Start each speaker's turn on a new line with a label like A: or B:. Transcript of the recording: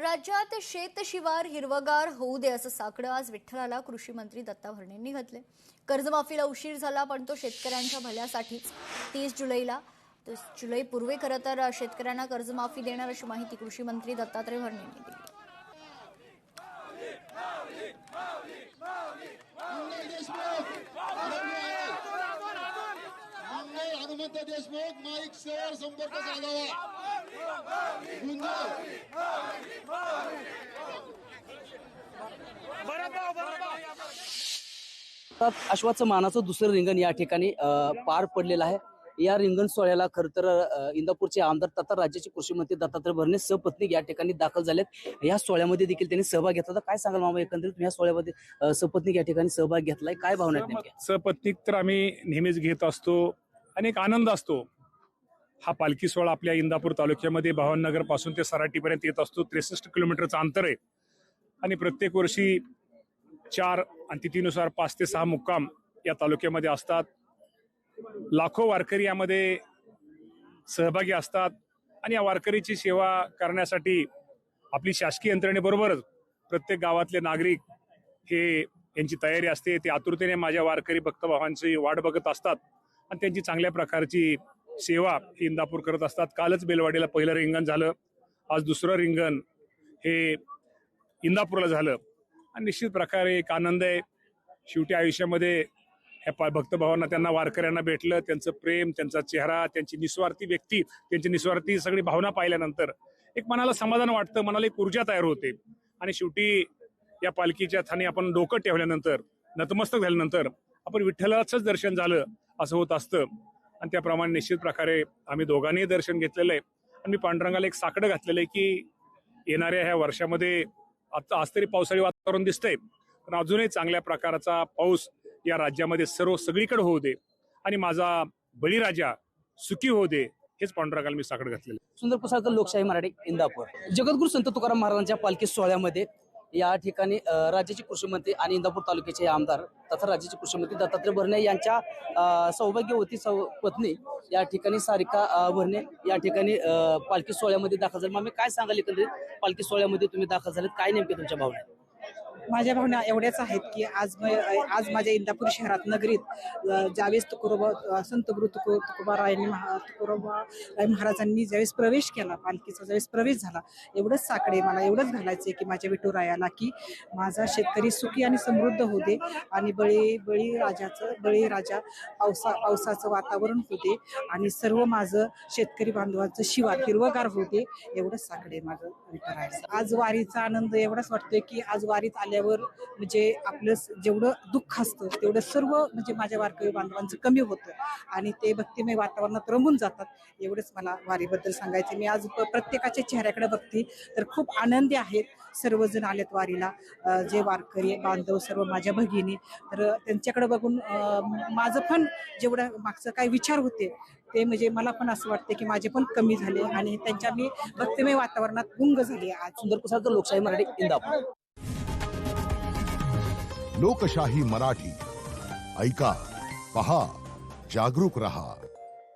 A: राज्यात शेतशिवार हिरवगार होऊ दे असं साकडं आज विठ्ठलाला कृषी मंत्री दत्ता भरणेंनी घातले। कर्जमाफीला उशीर झाला पण तो शेतकऱ्यांच्या भल्यासाठीच। 30 जुलै पूर्वी खरं तर शेतकऱ्यांना कर्जमाफी देणार अशी माहिती कृषी मंत्री दत्तात्रय भरणेंनी दिली।
B: हनुमंत देशमुख माईक सर संपर्क साधावा।
C: अश्वाचं मानाचं दुसरं रिंगण या ठिकाणी पार पडलेलं आहे। या रिंगण सोहळ्याला खरं तर इंदापूरचे आमदार तथा राज्याचे कृषी मंत्री दत्तात्रय भरणे सपत्नीक या ठिकाणी दाखल झालेत। या सोहळ्यामध्ये देखील त्यांनी सहभाग घेतला। काय सांगाल मामा, एकंदरीत या सोहळ्यामध्ये सपत्नीक या ठिकाणी सहभाग घेतलाय, काय भावना आहेत नेमक्या?
D: सपत्नीक तर आम्ही नेहमीच घेत असतो आणि एक आनंद असतो। हा पालखी सोहळा आपल्या इंदापूर तालुक्यामध्ये भावनगर पासून ते सराटीपर्यंत येत असतो। 63 किलोमीटरचं अंतर आहे आणि प्रत्येक वर्षी 4 आणि तिथीनुसार 5 ते 6 मुक्काम या तालुक्यामध्ये असतात। लाखो वारकरी यामध्ये सहभागी असतात आणि या वारकरीची सेवा करण्यासाठी आपली शासकीय यंत्रणेबरोबरच प्रत्येक गावातले नागरिक हे यांची तयारी असते। ते आतुरतेने माझ्या वारकरी भक्तभावांची वाट बघत असतात आणि त्यांची चांगल्या प्रकारची सेवा ही इंदापूर करत असतात। कालच बेलवाडीला पहिलं रिंगण झालं, आज दुसरं रिंगण हे इंदापूरला झालं आणि निश्चित प्रकारे एक आनंद आहे। शेवटी आयुष्यामध्ये ह्या भक्तभावांना, त्यांना वारकऱ्यांना भेटलं, त्यांचं प्रेम, त्यांचा चेहरा, त्यांची निस्वार्थी व्यक्ती, त्यांची निस्वार्थी सगळी भावना पाहिल्यानंतर एक मनाला समाधान वाटतं, मनाला एक ऊर्जा तयार होते आणि शेवटी या पालखीच्या थानी आपण डोकं ठेवल्यानंतर, नतमस्तक झाल्यानंतर आपण विठ्ठलाचंच दर्शन झालं असं होत असतं आणि त्याप्रमाणे निश्चित प्रकारे आम्ही दोघांनी दर्शन घेतलेलं आहे आणि मी पांडुरंगाला एक साकडं घातलेलं आहे की येणाऱ्या ह्या वर्षामध्ये आता आज तरी पावसाळी वातावरण दिसतंय पण अजूनही चांगल्या प्रकारचा पाऊस या राज्यामध्ये सगळीकडे होऊ दे आणि माझा बळीराजा सुखी होऊ दे, हेच पांडुरंगाला मी साकडं घातलेलं आहे।
C: सुंदर प्रसाद, लोकशाही मराठी, इंदापूर। जगद्गुरु संत तुकाराम महाराजांच्या पालखी सोहळ्यामध्ये या ठिकाणी राज्याचे कृषी मंत्री आणि इंदापूर तालुक्याचे आमदार तथा राज्याचे कृषी मंत्री दत्तात्रय भरणे यांच्या सौभाग्यवती पत्नी या ठिकाणी सारिका भरणे या ठिकाणी पालखी सोहळ्यामध्ये दाखल झाले। मग काय सांगाल, एकंदरीत पालखी सोहळ्यामध्ये तुम्ही दाखल झालेत, काय नेमके तुमच्या भावना आहेत?
E: माझ्या भावना एवढ्याच आहेत की आज माझ्या इंदापूर शहरात नगरीत ज्यावेळेस संत गुरु तुकोबाराय महाराजांनी ज्यावेळेस प्रवेश केला, पालखीचा ज्यावेळेस प्रवेश झाला, एवढंच साकडे मला एवढंच घालायचंय की माझ्या विठुरायाला की माझा शेतकरी सुखी आणि समृद्ध होऊ दे आणि बळीराजा पावसाचं वातावरण होऊ दे आणि सर्व माझं शेतकरी बांधवांचं शिवार हिरवगार होऊ दे, एवढंच साकडे माझं विठुरायाला। आज वारीचा आनंद एवढाच वाटतोय की आज वारीत आल्यावर म्हणजे आपलं जेवढं दुःख असतं तेवढं सर्व म्हणजे माझ्या वारकरी बांधवांचं कमी होतं आणि ते भक्तिमय वातावरणात रमून जातात, एवढंच मला वारीबद्दल सांगायचं। मी आज प्रत्येकाच्या चेहऱ्याकडे बघते तर खूप आनंदी आहेत। सर्वजण आलेत वारीला, जे वारकरी बांधव सर्व माझ्या भगिनी, तर त्यांच्याकडे बघून माझं पण जेवढं मागचं काही विचार होते ते म्हणजे मला पण असं वाटतं की माझे पण कमी झाले आणि त्यांच्या मी भक्तिमय वातावरणात गुंग झाली आज।
C: सुंदर प्रसाद, लोकशाही मराठी, इंदापूर।
F: लोकशाही मराठी, ऐका, पहा, जागरूक रहा।